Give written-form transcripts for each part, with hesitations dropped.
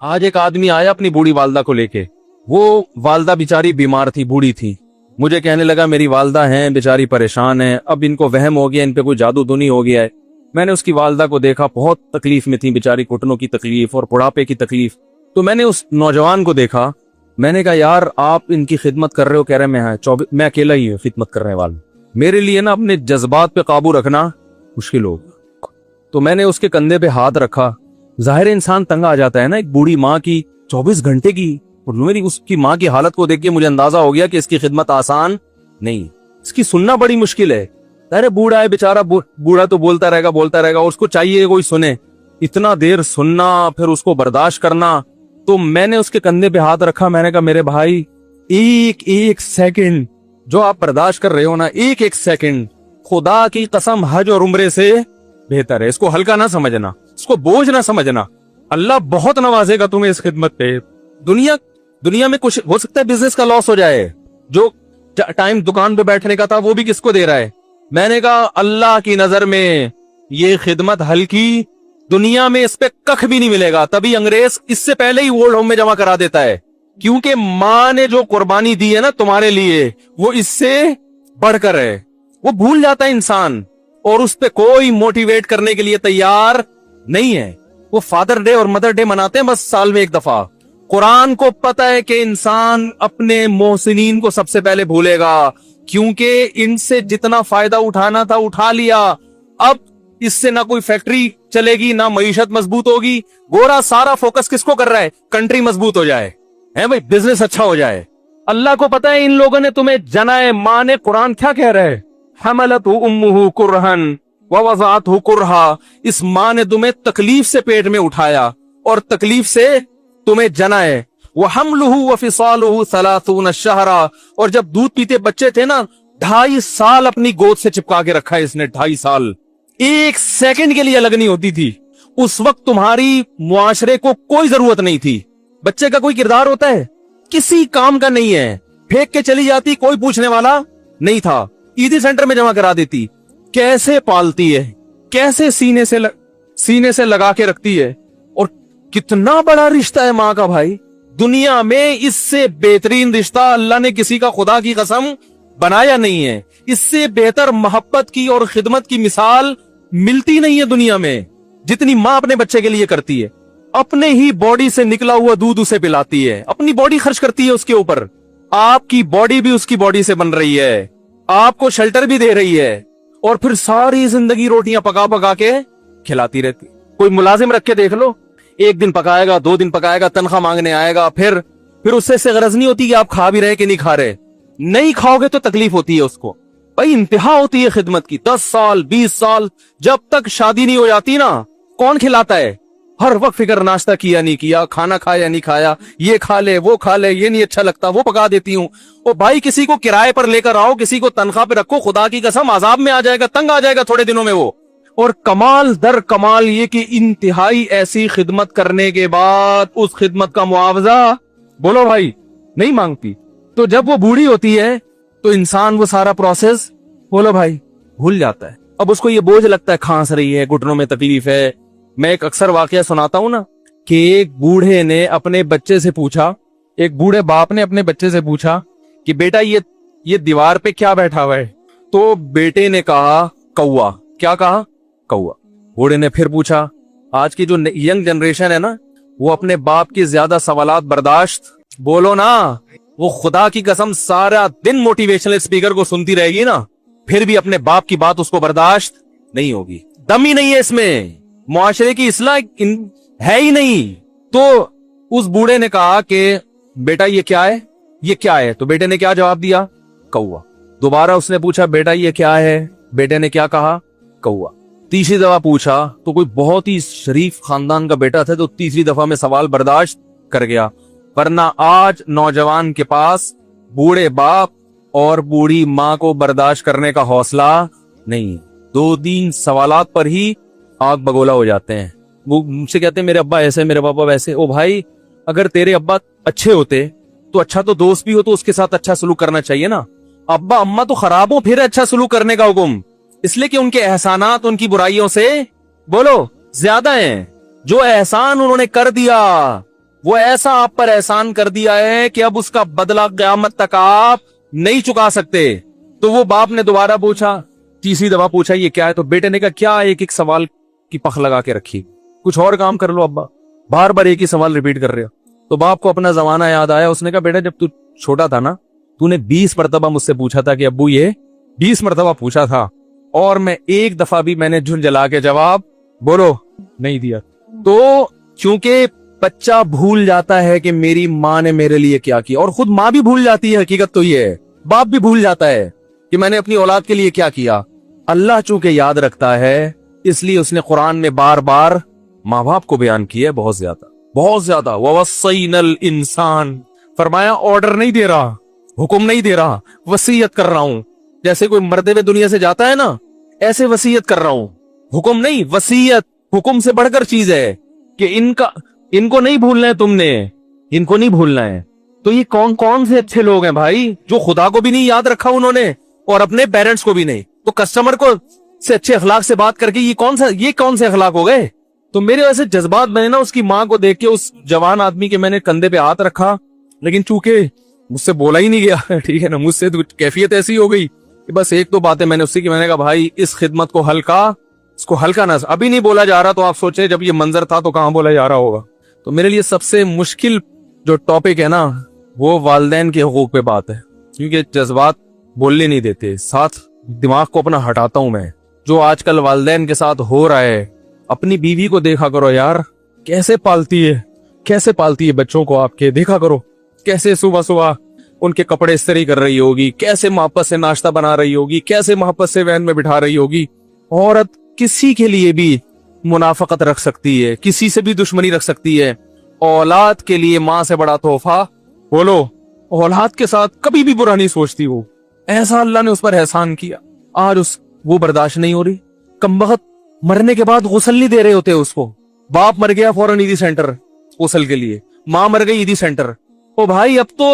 आज एक आदमी आया अपनी बूढ़ी वालदा को लेके। वो वालदा बेचारी बीमार थी, बूढ़ी थी। मुझे कहने लगा मेरी वालदा हैं, बेचारी परेशान है, अब इनको वहम हो गया, इन पे कोई जादू दुनी हो गया है। मैंने उसकी वालदा को देखा, बहुत तकलीफ में थी बेचारी, घुटनों की तकलीफ और बुढ़ापे की तकलीफ। तो मैंने उस नौजवान को देखा, मैंने कहा यार आप इनकी खिदमत कर रहे हो? कह रहे मैं अकेला ही हूँ खिदमत करने वाला, मेरे लिए ना अपने जज्बात पे काबू रखना मुश्किल होगा। तो मैंने उसके कंधे पे हाथ रखा। जाहिर इंसान तंग आ जाता है ना, एक बूढ़ी माँ की 24 घंटे की, और मेरी उसकी माँ की हालत को देख के मुझे अंदाजा हो गया कि इसकी खिदमत आसान नहीं, इसकी सुनना बड़ी मुश्किल है। अरे बूढ़ा है बेचारा, बूढ़ा तो बोलता रहेगा और उसको चाहिए कोई सुने, इतना देर सुनना फिर उसको बर्दाश्त करना। तो मैंने उसके कंधे पे हाथ रखा, मैंने कहा मेरे भाई एक एक सेकंड जो आप बर्दाश्त कर रहे हो ना, एक एक सेकंड खुदा की कसम हज और उम्रे से बेहतर है। इसको हल्का ना समझना, इसको बोझ ना समझना। अल्लाह बहुत नवाजेगा तुम्हें इस खिदमत पे। दुनिया में कुछ हो सकता है बिजनेस का लॉस हो जाए, जो टाइम दुकान पे बैठने का था वो भी किसको दे रहा है। मैंने कहा अल्लाह की नजर में ये खिदमत हल्की, दुनिया में इस पे कख भी नहीं मिलेगा। तभी अंग्रेज इससे पहले ही ओल्ड होम में जमा करा देता है, क्योंकि माँ ने जो कुर्बानी दी है ना तुम्हारे लिए, वो इससे बढ़कर है। वो भूल जाता है इंसान, और उस पे कोई मोटिवेट करने के लिए तैयार नहीं है। वो फादर डे और मदर डे मनाते हैं बस साल में एक दफा। कुरान को पता है कि इंसान अपने मोहसिनीन को सबसे पहले भूलेगा, क्योंकि इनसे जितना फायदा उठाना था उठा लिया। अब इससे ना कोई फैक्ट्री चलेगी, ना मईशत मजबूत होगी। गोरा सारा फोकस किसको कर रहा है? कंट्री मजबूत हो जाए, है भाई, बिजनेस अच्छा हो जाए। अल्लाह को पता है इन लोगों ने तुम्हें जना है। माँ ने, कुरान क्या कह रहा है? हमलतहु उम्मुहु कुरहन व वज़अतहु कुरहा। इस माँ ने तुम्हें तकलीफ से पेट में उठाया और तकलीफ से तुम्हें जना है। व हमलुहु व फिसालुहु सलासून शहरा। और जब दूध पीते बच्चे थे ना, 2.5 साल अपनी गोद से चिपका के रखा है इसने, 2.5 साल। एक सेकंड के लिए अलग नहीं होती थी। उस वक्त तुम्हारी मुआशरे को कोई जरूरत नहीं थी। बच्चे का कोई किरदार होता है? किसी काम का नहीं है। फेंक के चली जाती, कोई पूछने वाला नहीं था। ईदी सेंटर में जमा करा देती। कैसे पालती है, कैसे सीने से लगा के रखती है, और कितना बड़ा रिश्ता है माँ का भाई। दुनिया में इससे बेहतरीन रिश्ता अल्लाह ने किसी का खुदा की कसम बनाया नहीं है। इससे बेहतर मोहब्बत की और खिदमत की मिसाल मिलती नहीं है दुनिया में, जितनी माँ अपने बच्चे के लिए करती है। अपने ही बॉडी से निकला हुआ दूध उसे पिलाती है, अपनी बॉडी खर्च करती है उसके ऊपर। आपकी बॉडी भी उसकी बॉडी से बन रही है, आपको शेल्टर भी दे रही है, और फिर सारी जिंदगी रोटियां पका पका के खिलाती रहती। कोई मुलाजिम रख के देख लो, एक दिन पकाएगा, 2 दिन पकाएगा, तनख्वाह मांगने आएगा, फिर उससे गरज नहीं होती कि आप खा भी रहे कि नहीं खा रहे। नहीं खाओगे तो तकलीफ होती है उसको भाई। इंतहा होती है खिदमत की। 10 साल 20 साल जब तक शादी नहीं हो जाती ना, कौन खिलाता है? हर वक्त फिक्र, नाश्ता किया नहीं किया, खाना खाया नहीं खाया, ये खा ले वो खा ले, ये नहीं अच्छा लगता वो पका देती हूँ। ओ भाई, किसी को किराए पर लेकर आओ, किसी को तनख्वाह पे रखो, खुदा की कसम अजाब में आ जाएगा, तंग आ जाएगा थोड़े दिनों में वो। और कमाल दर कमाल ये कि इंतहाई ऐसी खिदमत करने के बाद उस खिदमत का मुआवजा बोलो भाई नहीं मांगती। तो जब वो बूढ़ी होती है तो इंसान वो सारा प्रोसेस बोलो भाई भूल जाता है। अब उसको ये बोझ लगता है, खांस रही है, घुटनों में तकलीफ है। मैं एक अक्सर वाकया सुनाता हूं ना, कि एक बूढ़े ने अपने बच्चे से पूछा, एक बूढ़े बाप ने अपने बच्चे से पूछा कि बेटा ये दीवार पे क्या बैठा हुआ है? तो बेटे ने कहा कौवा। क्या कहा? कौवा। बूढ़े ने फिर पूछा, आज की जो यंग जनरेशन है ना, वो अपने बाप की ज्यादा सवालात बर्दाश्त, बोलो ना, वो खुदा की कसम सारा दिन मोटिवेशनल स्पीकर को सुनती रहेगी ना, फिर भी अपने बाप की बात उसको बर्दाश्त नहीं होगी। दम ही नहीं है इसमें, मुआशरे की इस्लाह है ही नहीं। तो उस बूढ़े ने कहा कि बेटा ये क्या है, ये क्या है? तो बेटे ने क्या जवाब दिया? कौवा। दोबारा उसने पूछा, बेटा ये क्या है? बेटे ने क्या कहा? कौवा। तीसरी दफा पूछा तो कोई बहुत ही शरीफ खानदान का बेटा था, तो तीसरी दफा में सवाल बर्दाश्त कर गया। वरना आज नौजवान के पास बूढ़े बाप और बूढ़ी माँ को बर्दाश्त करने का हौसला नहीं। 2-3 सवालात पर ही आग बगोला हो जाते हैं। वो मुझसे कहते हैं मेरे अब्बा ऐसे, मेरे पापा वैसे। ओ भाई, अगर तेरे अब्बा अच्छे होते तो अच्छा तो दोस्त भी हो तो उसके साथ अच्छा सलूक करना चाहिए ना। अब्बा अम्मा तो खराब हो, फिर अच्छा सलूक करने का हुक्म, इसलिए कि उनके एहसानात उनकी बुराइयों से बोलो ज्यादा हैं। जो एहसान उन्होंने कर दिया वो ऐसा आप पर एहसान कर दिया है कि अब उसका बदला क़यामत तक आप नहीं चुका सकते। तो वो बाप ने दोबारा पूछा, तीसरी दफा पूछा ये क्या है? तो बेटे ने कहा क्या एक एक सवाल की पख लगा के रखी, कुछ और काम कर लो अब्बा, बार बार एक ही सवाल रिपीट कर रहे हो। तो बाप को अपना जमाना याद आया। उसने कहा बेटा जब तू छोटा था ना, तूने 20 मरतबा मुझसे पूछा था कि अब्बू ये 20 मरतबा पूछा था, और मैं एक दफा भी मैंने झुंझला के जवाब बोलो नहीं दिया। तो क्योंकि बच्चा भूल जाता है कि मेरी माँ ने मेरे लिए क्या किया, और खुद माँ भी भूल जाती है, हकीकत तो ये है, बाप भी भूल जाता है कि मैंने अपनी औलाद के लिए क्या किया। अल्लाह चूंकि याद रखता है, इसलिए उसने कुरान में बार बार माँ बाप को बयान किया है, बहुत ज्यादा। ववस्सैनल इंसान, फरमाया ऑर्डर नहीं दे रहा, हुक्म नहीं दे रहा, वसीयत कर रहा हूं। जैसे कोई मरते हुए दुनिया से जाता है ना, ऐसे वसीयत कर रहा हूं, हुक्म नहीं, वसीयत। हुक्म से बढ़कर चीज है कि इनको नहीं भूलना है, तुमने इनको नहीं भूलना है। तो ये कौन कौन से अच्छे लोग हैं भाई, जो खुदा को भी नहीं याद रखा उन्होंने और अपने पेरेंट्स को भी नहीं। तो कस्टमर को से अच्छे अखलाक से बात करके ये कौन से अखलाक हो गए? तो मेरे वैसे जज्बात बने ना, उसकी माँ को देख के उस जवान आदमी के मैंने कंधे पे हाथ रखा, लेकिन चूंकि मुझसे बोला ही नहीं गया, ठीक है ना, मुझसे तो कैफियत ऐसी हो गई कि बस एक दो बातें मैंने उससे की। मैंने कहा भाई इस खिदमत को इसको हल्का ना, अभी नहीं बोला जा रहा, तो आप सोचे जब ये मंजर था तो कहां बोला जा रहा होगा। तो मेरे लिए सबसे मुश्किल जो टॉपिक है ना, वो वालिदैन के हुकूक पे बात है, क्योंकि जज्बात बोलने नहीं देते, साथ दिमाग को अपना हटाता हूं मैं। जो आजकल वालिदैन के साथ हो रहा है, अपनी बीवी को देखा करो यार, कैसे पालती है बच्चों को आपके, देखा करो कैसे सुबह सुबह उनके कपड़े इस्त्री कर रही होगी, कैसे मोहब्बत से नाश्ता बना रही होगी, कैसे मोहब्बत से वैन में बिठा रही होगी। औरत किसी के लिए भी मुनाफकत रख सकती है, किसी से भी दुश्मनी रख सकती है। औलाद के लिए माँ से बड़ा तोहफा, बोलो, औलाद के साथ कभी भी बुरा नहीं सोचती वो। ऐसा अल्लाह ने उस पर एहसान किया, आज वो बर्दाश्त नहीं हो रही। कमबख्त मरने के बाद गुस्ल नहीं दे रहे होते उसको। बाप मर गया फौरन ईदी सेंटर गुस्ल के लिए, माँ मर गई ईदी सेंटर। ओ भाई अब तो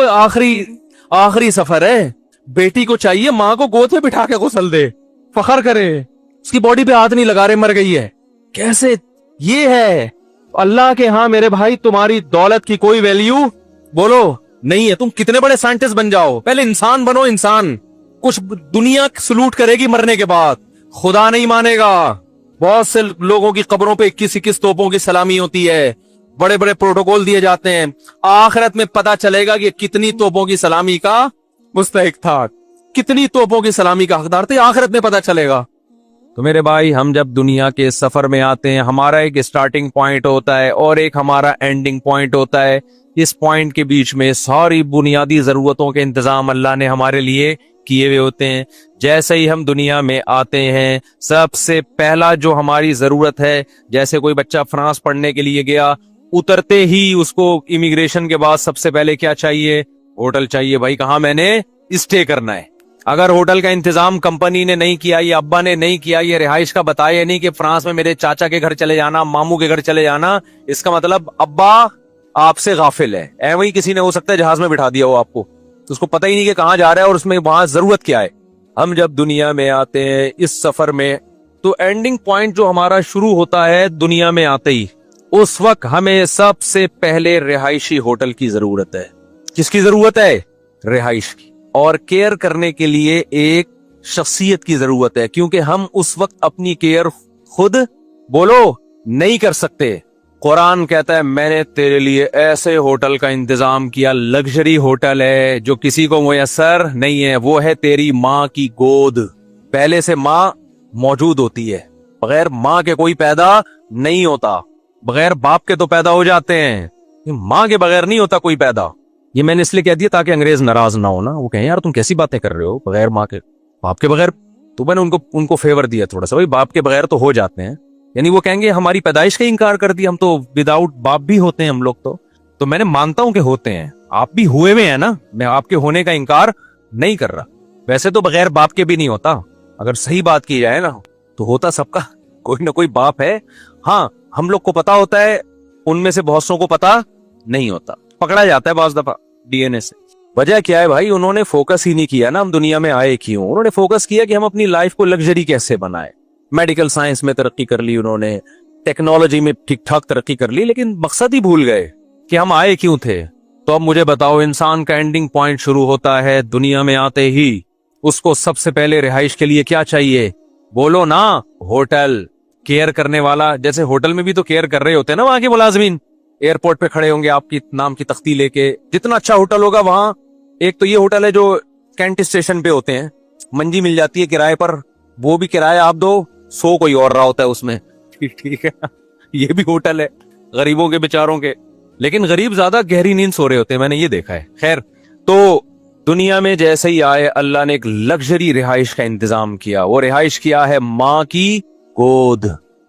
आखिरी सफर है, बेटी को चाहिए माँ को गोद में बिठा के गुस्ल दे, फखर करे, उसकी बॉडी पे हाथ नहीं लगा रहे, मर गई है। कैसे ये है अल्लाह के यहाँ मेरे भाई, तुम्हारी दौलत की कोई वैल्यू बोलो नहीं है। तुम कितने बड़े साइंटिस्ट बन जाओ, पहले इंसान बनो। इंसान कुछ दुनिया सलूट करेगी मरने के बाद, खुदा नहीं मानेगा। बहुत से लोगों की कब्रों पे 21-21 तोपों की सलामी होती है, बड़े बड़े प्रोटोकॉल दिए जाते हैं। आखिरत में पता चलेगा कि कितनी तोपों की सलामी का मुस्तहिक था, कितनी तोपों की सलामी का हकदार थे, आखिरत में पता चलेगा। तो मेरे भाई, हम जब दुनिया के सफर में आते हैं, हमारा एक स्टार्टिंग पॉइंट होता है और एक हमारा एंडिंग पॉइंट होता है। इस पॉइंट के बीच में सारी बुनियादी जरूरतों के इंतजाम अल्लाह ने हमारे लिए किए हुए होते हैं। जैसे ही हम दुनिया में आते हैं, सबसे पहला जो हमारी जरूरत है, जैसे कोई बच्चा फ्रांस पढ़ने के लिए गया, उतरते ही उसको इमिग्रेशन के बाद सबसे पहले क्या चाहिए? होटल चाहिए भाई, कहाँ मैंने स्टे करना है। अगर होटल का इंतजाम कंपनी ने नहीं किया, ये अब्बा ने नहीं किया, ये रिहाइश का बताया नहीं कि फ्रांस में मेरे चाचा के घर चले जाना, मामू के घर चले जाना, इसका मतलब अब्बा आपसे गाफिल है। ऐसे ही किसी ने हो सकता है जहाज में बिठा दिया हो आपको, तो उसको पता ही नहीं कि कहाँ जा रहा है और उसमें वहां जरूरत क्या है। हम जब दुनिया में आते हैं इस सफर में, तो एंडिंग पॉइंट जो हमारा शुरू होता है दुनिया में आते ही, उस वक्त हमें सबसे पहले रिहायशी होटल की जरूरत है। किसकी जरूरत है? रिहाइश की। और केयर करने के लिए एक शख्सियत की जरूरत है, क्योंकि हम उस वक्त अपनी केयर खुद बोलो नहीं कर सकते। कुरान कहता है मैंने तेरे लिए ऐसे होटल का इंतजाम किया, लग्जरी होटल है जो किसी को मुयस्सर नहीं है, वो है तेरी माँ की गोद। पहले से माँ मौजूद होती है, बगैर माँ के कोई पैदा नहीं होता। बगैर बाप के तो पैदा हो जाते हैं, माँ के बगैर नहीं होता कोई पैदा। ये मैंने इसलिए कह दिया ताकि अंग्रेज नाराज ना हो ना, वो कहें यार तुम कैसी बातें कर रहे हो, बगैर माँ के, बाप के बगैर। तो मैंने उनको फेवर दिया थोड़ा सा, भाई बाप के बगैर तो हो जाते हैं, यानी वो कहेंगे हमारी पैदाइश का इनकार कर दिया, हम तो विदाउट बाप भी होते हैं हम लोग। तो मैंने मानता हूं कि होते हैं, आप भी हुए हुए हैं ना, मैं आपके होने का इनकार नहीं कर रहा। वैसे तो बगैर बाप के भी नहीं होता, अगर सही बात की जाए ना, तो होता सबका कोई ना कोई बाप है। हाँ, हम लोग को पता होता है, उनमें से बहुत सौ को पता नहीं होता, पकड़ा जाता है बाज दफा डीएनए से। वजह क्या है भाई? उन्होंने फोकस ही नहीं किया ना हम दुनिया में आए क्यों। उन्होंने फोकस किया कि हम अपनी लाइफ को लग्जरी कैसे बनाए। मेडिकल साइंस में तरक्की कर ली उन्होंने, टेक्नोलॉजी में ठीक ठाक तरक्की कर ली, लेकिन मकसद ही भूल गए कि हम आए क्यों थे। तो अब मुझे बताओ, इंसान का एंडिंग पॉइंट शुरू होता है दुनिया में आते ही। उसको सबसे पहले रिहाइश के लिए क्या चाहिए? बोलो ना, होटल। केयर करने वाला, जैसे होटल में भी तो केयर कर रहे होते हैं ना वहां के मुलाजमीन। एयरपोर्ट पे खड़े होंगे आपकी नाम की तख्ती लेके। जितना अच्छा होटल होगा वहां, एक तो ये होटल है जो कैंट स्टेशन पे होते हैं, मंजी मिल जाती है किराए पर, वो भी किराया आप दो, सो कोई और रहा होता है उसमें। ठीक है, ये भी होटल है गरीबों के बेचारों के, लेकिन गरीब ज्यादा गहरी नींद सो रहे होते हैं, मैंने ये देखा है। खैर, तो दुनिया में जैसे ही आए अल्लाह ने एक लग्जरी रिहाइश का इंतजाम किया। वो रिहाइश किया है माँ की गोद।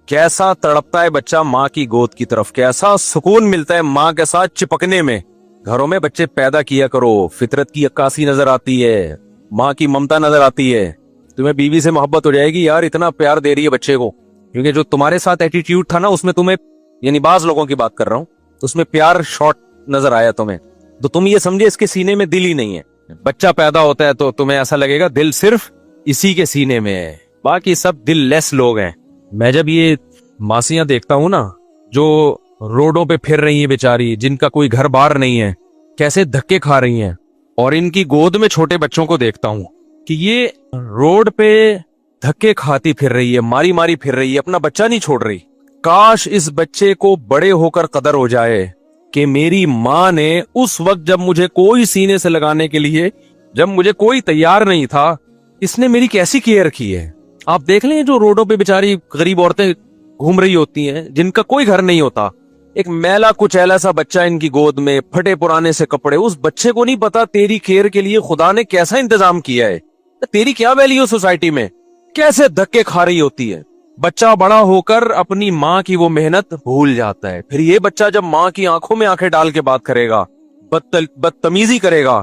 कैसा तड़पता है बच्चा माँ की गोद की तरफ, कैसा सुकून मिलता है माँ के साथ चिपकने में। घरों में बच्चे पैदा किया करो, फितरत की अक्कासी नजर आती है, माँ की ममता नजर आती है। तुम्हें बीवी से मोहब्बत हो जाएगी, यार इतना प्यार दे रही है बच्चे को। क्योंकि जो तुम्हारे साथ एटीट्यूड था ना, उसमें तुम्हें, यानी बाज लोगों की बात कर रहा हूँ, उसमें प्यार शॉर्ट नजर आया तुम्हें, तो तुम ये समझे इसके सीने में दिल ही नहीं है। बच्चा पैदा होता है तो तुम्हें ऐसा लगेगा दिल सिर्फ इसी के सीने में है, बाकी सब दिल लेस लोग हैं। मैं जब ये मासियां देखता हूं ना, जो रोडों पे फिर रही हैं बेचारी, जिनका कोई घर बार नहीं है, कैसे धक्के खा रही हैं, और इनकी गोद में छोटे बच्चों को देखता हूं कि ये रोड पे धक्के खाती फिर रही है, मारी मारी फिर रही है, अपना बच्चा नहीं छोड़ रही। काश इस बच्चे को बड़े होकर कदर हो जाए कि मेरी माँ ने उस वक्त जब मुझे कोई सीने से लगाने के लिए, जब मुझे कोई तैयार नहीं था, इसने मेरी कैसी केयर की है। आप देख लें जो रोडों पे बेचारी गरीब औरतें घूम रही होती हैं, जिनका कोई घर नहीं होता, एक मैला कुचैला सा बच्चा इनकी गोद में, फटे पुराने से कपड़े, उस बच्चे को नहीं पता तेरी केयर के लिए खुदा ने कैसा इंतजाम किया है, तेरी क्या वैल्यू सोसाइटी में, कैसे धक्के खा रही होती है। बच्चा बड़ा होकर अपनी माँ की वो मेहनत भूल जाता है। फिर ये बच्चा जब माँ की आंखों में आंखें डाल के बात करेगा, बदतमीजी करेगा,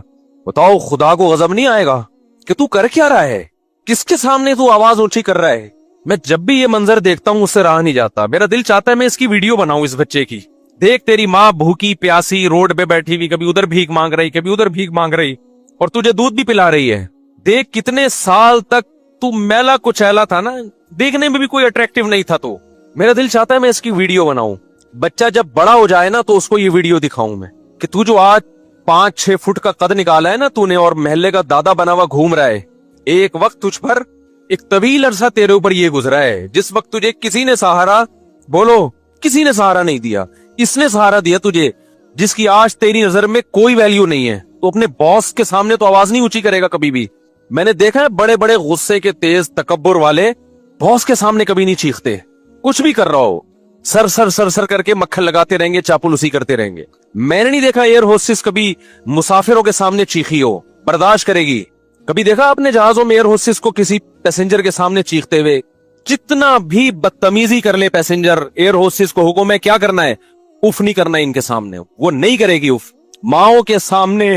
बताओ खुदा को गजब नहीं आएगा कि तू कर क्या रहा है, किसके सामने तू आवाज ऊंची कर रहा है। मैं जब भी ये मंजर देखता हूँ उससे रहा नहीं जाता, मेरा दिल चाहता है मैं इसकी वीडियो बनाऊं इस बच्चे की। देख तेरी माँ भूखी प्यासी रोड पे बैठी हुई, कभी उधर भीख मांग रही, कभी उधर भीख मांग रही, और तुझे दूध भी पिला रही है। देख कितने साल तक तू मैला कुचैला था ना, देखने में भी कोई अट्रैक्टिव नहीं था। तो मेरा दिल चाहता है मैं इसकी वीडियो बनाऊं। बच्चा जब बड़ा हो जाए ना, तो उसको ये वीडियो दिखाऊं मैं कि तू जो आज 5-6 फुट का कद निकाला है ना तूने, और महल्ले का दादा बना हुआ घूम रहा है, एक वक्त तुझ पर एक तवील अरसा तेरे ऊपर ये गुजरा है, जिस वक्त तुझे किसी ने सहारा, बोलो किसी ने सहारा नहीं दिया, इसने सहारा दिया तुझे, जिसकी आज तेरी नजर में कोई वैल्यू नहीं है। तो अपने बॉस के सामने तो आवाज नहीं ऊंची करेगा कभी भी। मैंने देखा है बड़े बड़े गुस्से के तेज तकब्बुर वाले बॉस के सामने कभी नहीं चीखते, कुछ भी कर रहा हो सर सर सर सर करके मक्खन लगाते रहेंगे, चापलूसी करते रहेंगे। मैंने नहीं देखा एयर होस्टेस कभी मुसाफिरों के सामने चीखी हो, बर्दाश्त करेगी। कभी देखा आपने जहाजों में एयर होस्टेस को किसी पैसेंजर के सामने चीखते हुए? जितना भी बदतमीजी कर ले पैसेंजर, एयर होस्टेस को हुक्म है क्या करना है, उफ नहीं करना इनके सामने, वो नहीं करेगी उफ। माओ के सामने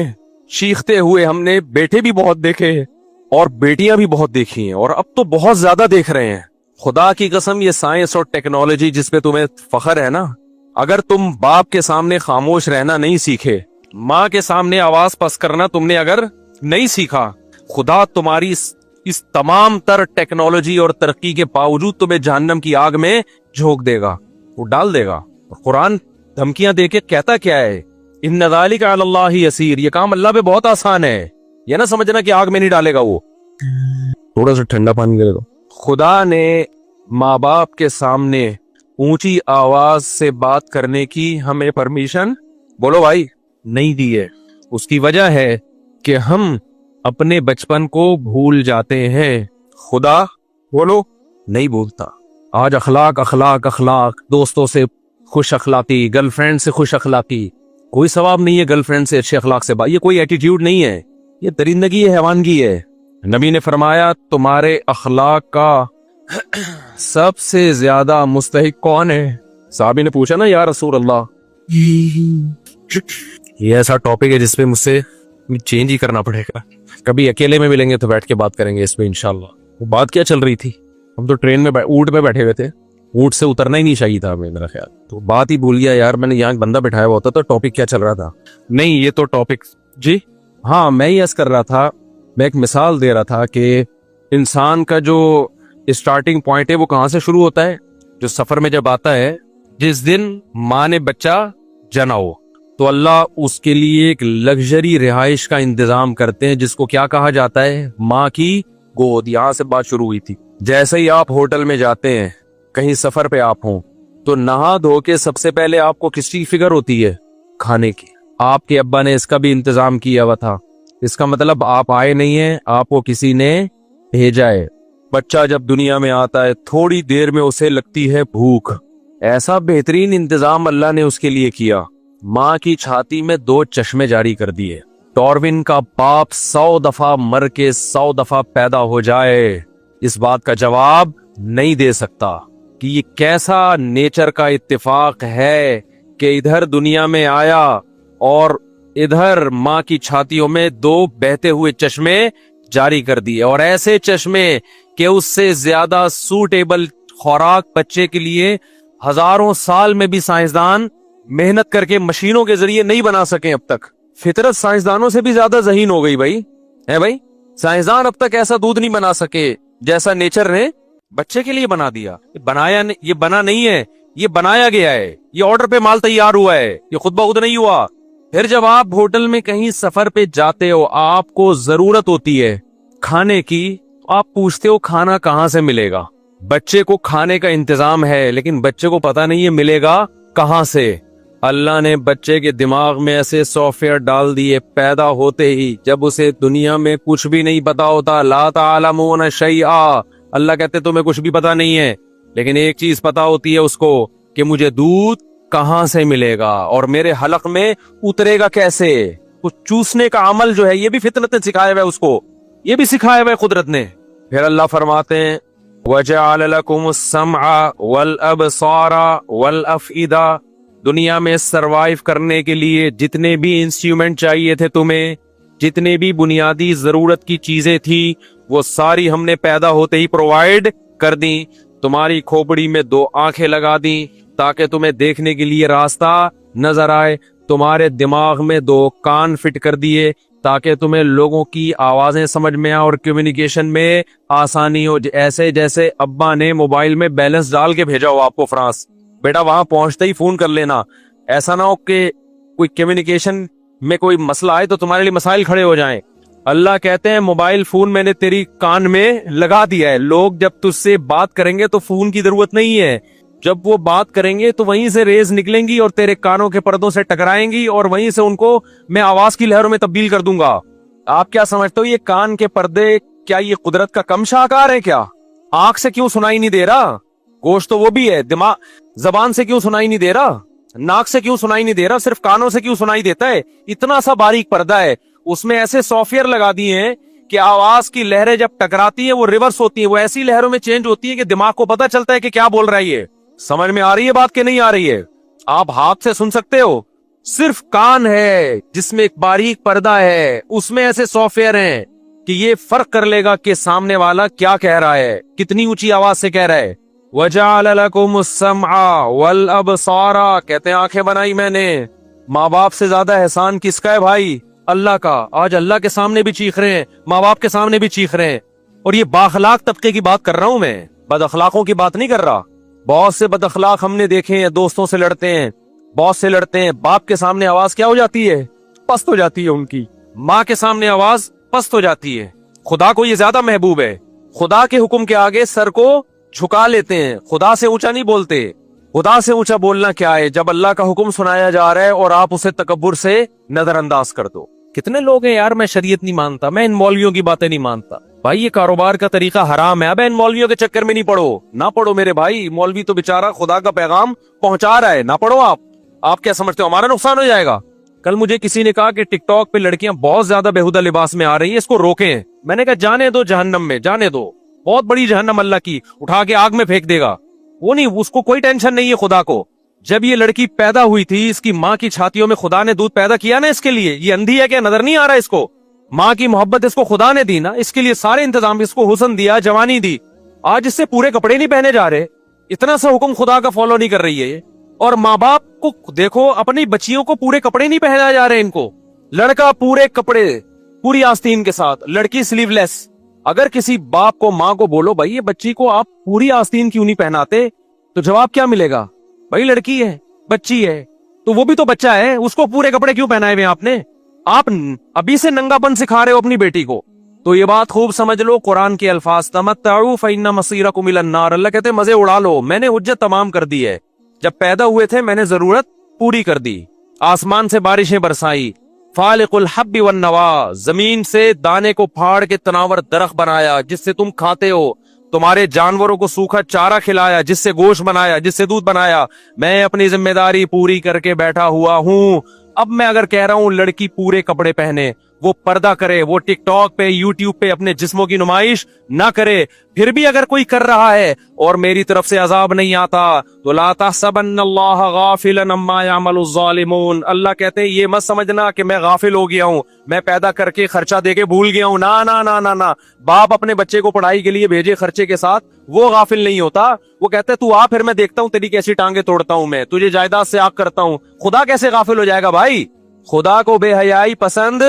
चीखते हुए हमने बेटे भी बहुत देखे हैं और बेटियां भी बहुत देखी हैं, और अब तो बहुत ज्यादा देख रहे हैं। खुदा की कसम, ये साइंस और टेक्नोलॉजी जिस पे तुम्हें फख्र है ना, अगर तुम बाप के सामने खामोश रहना नहीं सीखे, माँ के सामने आवाज पस करना तुमने अगर नहीं सीखा, खुदा तुम्हारी इस तमाम तर टेक्नोलॉजी और तरक्की के बावजूद तुम्हें जहन्नम की आग में झोंक देगा, वो डाल देगा। और कुरान धमकियां देके कहता क्या है, इन्ना ज़ालिका अलल्लाहि यसीर, ये काम अल्लाह पे बहुत आसान है। ये ना समझना कि आग में नहीं डालेगा वो, थोड़ा सा ठंडा पानी दे दो। खुदा ने माँ बाप के सामने ऊंची आवाज से बात करने की हमें परमिशन, बोलो भाई, नहीं दी है। उसकी वजह है कि हम अपने बचपन को भूल जाते हैं। खुदा बोलो नहीं भूलता। आज अखलाक अखलाक अखलाक, दोस्तों से खुश अखलाकी, गर्लफ्रेंड से खुश अखलाकी, कोई सवाब नहीं है गर्लफ्रेंड से अच्छे अखलाक से बात, ये कोई एटीट्यूड नहीं है, ये दरिंदगी है, हैवानगी है। नबी ने फरमाया तुम्हारे अखलाक का सबसे ज्यादा मुस्तहिक कौन है? साहबी ने पूछा ना या रसूल अल्लाह। ये ऐसा टॉपिक है जिसपे मुझसे चेंज ही करना पड़ेगा, कभी अकेले में मिलेंगे तो बैठ के बात करेंगे इस पे इंशाल्लाह। वो बात क्या चल रही थी, हम तो ट्रेन में ऊंट पे बैठे हुए थे, ऊंट से उतरना ही नहीं चाहिए था मेरा ख्याल, तो बात ही भूल गया यार। मैंने यहाँ बंदा बैठाया हुआ होता तो टॉपिक क्या चल रहा था, नहीं ये तो टॉपिक जी हाँ, मैं ही कर रहा था, मैं एक मिसाल दे रहा था कि इंसान का जो स्टार्टिंग पॉइंट है वो कहाँ से शुरू होता है, जो सफर में जब आता है, जिस दिन माँ ने बच्चा जना हो, تو اللہ اس کے لیے ایک لگژری رہائش کا انتظام کرتے ہیں جس کو کیا کہا جاتا ہے؟ ماں کی گود. یہاں سے بات شروع ہوئی تھی. جیسے ہی آپ ہوٹل میں جاتے ہیں, کہیں سفر پہ آپ ہوں, تو نہا دھو کے سب سے پہلے آپ کو کس چیز کی فکر ہوتی ہے؟ کھانے کی. آپ کے ابا نے اس کا بھی انتظام کیا ہوا تھا. اس کا مطلب آپ آئے نہیں ہیں, آپ کو کسی نے بھیجا ہے. بچہ جب دنیا میں آتا ہے تھوڑی دیر میں اسے لگتی ہے بھوک. ایسا بہترین انتظام اللہ نے اس کے لیے کیا. ماں کی چھاتی میں 2 چشمے جاری کر دیے. ڈاروین کا باپ 100 دفعہ مر کے 100 دفعہ پیدا ہو جائے, اس بات کا جواب نہیں دے سکتا کہ یہ کیسا نیچر کا اتفاق ہے کہ ادھر دنیا میں آیا اور ادھر ماں کی چھاتیوں میں 2 بہتے ہوئے چشمے جاری کر دیے, اور ایسے چشمے کہ اس سے زیادہ سوٹیبل خوراک بچے کے لیے ہزاروں سال میں بھی سائنسدان محنت کر کے مشینوں کے ذریعے نہیں بنا سکے. اب تک فطرت سائنسدانوں سے بھی زیادہ ذہین ہو گئی بھائی, ہے بھائی. سائنسدان اب تک ایسا دودھ نہیں بنا سکے جیسا نیچر نے بچے کے لیے بنا دیا. یہ بنا نہیں ہے, یہ بنایا گیا ہے. یہ آرڈر پہ مال تیار ہوا ہے, یہ خود بخود نہیں ہوا. پھر جب آپ ہوٹل میں کہیں سفر پہ جاتے ہو, آپ کو ضرورت ہوتی ہے کھانے کی, آپ پوچھتے ہو کھانا کہاں سے ملے گا. بچے کو کھانے کا انتظام ہے لیکن بچے کو پتا نہیں ہے ملے گا کہاں سے. اللہ نے بچے کے دماغ میں ایسے سافٹ ویئر ڈال دیے پیدا ہوتے ہی, جب اسے دنیا میں کچھ بھی نہیں پتا ہوتا. لا تعلمون شیئا, اللہ کہتے تمہیں کچھ بھی پتا نہیں ہے, لیکن ایک چیز پتا ہوتی ہے اس کو کہ مجھے دودھ کہاں سے ملے گا اور میرے حلق میں اترے گا کیسے. کچھ چوسنے کا عمل جو ہے یہ بھی فطرت نے سکھایا ہوا ہے, اس کو یہ بھی سکھایا ہوا ہے قدرت نے. پھر اللہ فرماتے ہیں وَجَعَلَ لَكُمُ السَّمْعَ وَالْأَبْصَارَ وَالْأَفْئِدَةَ, دنیا میں سروائیو کرنے کے لیے جتنے بھی انسٹرومنٹ چاہیے تھے تمہیں, جتنے بھی بنیادی ضرورت کی چیزیں تھی, وہ ساری ہم نے پیدا ہوتے ہی پرووائیڈ کر دیں. تمہاری کھوپڑی میں 2 آنکھیں لگا دیں تاکہ تمہیں دیکھنے کے لیے راستہ نظر آئے. تمہارے دماغ میں 2 کان فٹ کر دیے تاکہ تمہیں لوگوں کی آوازیں سمجھ میں آئے اور کمیونیکیشن میں آسانی ہو. ایسے جیسے ابا نے موبائل میں بیلنس ڈال کے بھیجا ہو آپ کو فرانس, بیٹا وہاں پہنچتے ہی فون کر لینا. ایسا نہ ہو کہ کوئی کمیونیکیشن میں کوئی مسئلہ آئے تو تمہارے لیے مسائل کھڑے ہو جائیں. اللہ کہتے ہیں موبائل فون میں نے تیری کان میں لگا دیا ہے. لوگ جب تجھ سے بات کریں گے تو فون کی ضرورت نہیں ہے, جب وہ بات کریں گے تو وہیں سے ریز نکلیں گی اور تیرے کانوں کے پردوں سے ٹکرائیں گی اور وہیں سے ان کو میں آواز کی لہروں میں تبدیل کر دوں گا. آپ کیا سمجھتے ہو یہ کان کے پردے کیا یہ قدرت کا کم شاہکار ہے کیا؟ آنکھ سے کیوں سنائی نہیں دے رہا؟ گوشت تو وہ بھی ہے. دماغ زبان سے کیوں سنائی نہیں دے رہا؟ ناک سے کیوں سنائی نہیں دے رہا؟ صرف کانوں سے کیوں سنائی دیتا ہے؟ اتنا سا باریک پردہ ہے, اس میں ایسے سافٹ ویئر لگا دیے ہیں کہ آواز کی لہریں جب ٹکراتی ہیں وہ ریورس ہوتی ہیں, وہ ایسی لہروں میں چینج ہوتی ہیں کہ دماغ کو پتا چلتا ہے کہ کیا بول رہا ہے. یہ سمجھ میں آ رہی ہے بات کہ نہیں آ رہی ہے؟ آپ ہاتھ سے سن سکتے ہو, صرف کان ہے جس میں ایک باریک پردہ ہے, اس میں ایسے سافٹ ویئر ہیں کہ یہ فرق کر لے گا کہ سامنے والا کیا کہہ رہا ہے, کتنی اونچی آواز سے کہہ رہا ہے. وَجَعَلَ لَكُمُ السَّمْعَ وَالْأَبْصَارَ, کہتے ہیں آنکھیں بنائی میں نے. ماں باپ سے زیادہ احسان کس کا ہے بھائی؟ اللہ کا. آج اللہ کے سامنے بھی چیخ رہے ہیں, ماں باپ کے سامنے بھی چیخ رہے ہیں, اور یہ بااخلاق طبقے کی بات کر رہا ہوں میں, بد اخلاقوں کی بات نہیں کر رہا. بہت سے بد اخلاق ہم نے دیکھے ہیں, دوستوں سے لڑتے ہیں, بہت سے لڑتے ہیں. باپ کے سامنے آواز کیا ہو جاتی ہے؟ پست ہو جاتی ہے ان کی. ماں کے سامنے آواز پست ہو جاتی ہے. خدا کو یہ زیادہ محبوب ہے. خدا کے حکم کے آگے سر کو جھکا لیتے ہیں, خدا سے اونچا نہیں بولتے. خدا سے اونچا بولنا کیا ہے جب اللہ کا حکم سنایا جا رہا ہے اور آپ اسے تکبر سے نظر انداز کر دو. کتنے لوگ ہیں یار, میں شریعت نہیں مانتا, میں ان مولویوں کی باتیں نہیں مانتا. بھائی یہ کاروبار کا طریقہ حرام ہے, اب ان مولویوں کے چکر میں نہیں پڑو, نہ پڑھو میرے بھائی. مولوی تو بیچارہ خدا کا پیغام پہنچا رہا ہے, نہ پڑھو. آپ کیا سمجھتے ہو ہمارا نقصان ہو جائے گا؟ کل مجھے کسی نے کہا کہ ٹک ٹاک پہ لڑکیاں بہت زیادہ بےہودہ لباس میں آ رہی ہیں, اس کو روکیں. میں نے کہا جانے دو جہنم میں, جانے دو. بہت بڑی جہنم اللہ کی, اٹھا کے آگ میں پھینک دے گا. وہ نہیں, اس کو کوئی ٹینشن نہیں ہے خدا کو. جب یہ لڑکی پیدا ہوئی تھی اس کی ماں کی چھاتیوں میں خدا نے دودھ پیدا کیا نا اس کے لیے. یہ اندھی ہے کیا, نظر نہیں آ رہا اس کو؟ ماں کی محبت اس کو خدا نے دی نا, اس کے لیے سارے انتظام, اس کو حسن دیا, جوانی دی. آج اس سے پورے کپڑے نہیں پہنے جا رہے, اتنا سا حکم خدا کا فالو نہیں کر رہی ہے یہ. اور ماں باپ کو دیکھو, اپنی بچیوں کو پورے کپڑے نہیں پہنا جا رہے ان کو. لڑکا پورے کپڑے پوری آستین کے ساتھ, لڑکی سلیو لیس. اگر کسی باپ کو ماں کو بولو بھائی یہ بچی کو آپ پوری آستین کیوں نہیں پہناتے, تو جواب کیا ملے گا؟ بھائی لڑکی ہے, بچی ہے, तो वो भी तो बच्चा है, उसको पूरे कपड़े क्यों पहनाए हुए हैं आपने? आप अभी से नंगापन सिखा रहे हो अपनी बेटी को। तो ये बात खूब समझ लो, कुरान के अल्फाज, तमत्तउ फइन्ना मसीरकुम इलन नार, अल्लाह कहते हैं मजे उड़ा लो, मैंने हुज्जत तमाम कर दी है। जब पैदा हुए थे मैंने जरूरत पूरी कर दी, आसमान से बारिशें बरसाई, फालिकुल हब्बि वन नवा, जमीन से दाने को फाड़ के तनावर दरख्त बनाया जिससे तुम खाते हो, तुम्हारे जानवरों को सूखा चारा खिलाया जिससे गोश्त बनाया, जिससे दूध बनाया। मैं अपनी जिम्मेदारी पूरी करके बैठा हुआ हूं। अब मैं अगर कह रहा हूं लड़की पूरे कपड़े पहने, वो पर्दा करे, वो टिकटॉक पे यूट्यूब पे अपने जिस्मों की नुमाइश ना करे, फिर भी अगर कोई कर रहा है और मेरी तरफ से अजाब नहीं आता तो ला तहसबन्नल्लाह गाफिलन अम्मा यामलुज़ ज़ालिमून, अल्लाह कहते हैं ये मत समझना कि मैं गाफिल हो गया हूं, मैं पैदा करके खर्चा देके भूल गया हूं। ना ना ना ना ना, बाप अपने बच्चे को पढ़ाई के लिए भेजे खर्चे के साथ, वो गाफिल नहीं होता। वो कहते तू आ, फिर मैं देखता हूं तेरी कैसी टांगे तोड़ता हूं, मैं तुझे जायदाद से आग करता हूं। खुदा कैसे गाफिल हो जाएगा भाई? खुदा को बेहयाई पसंद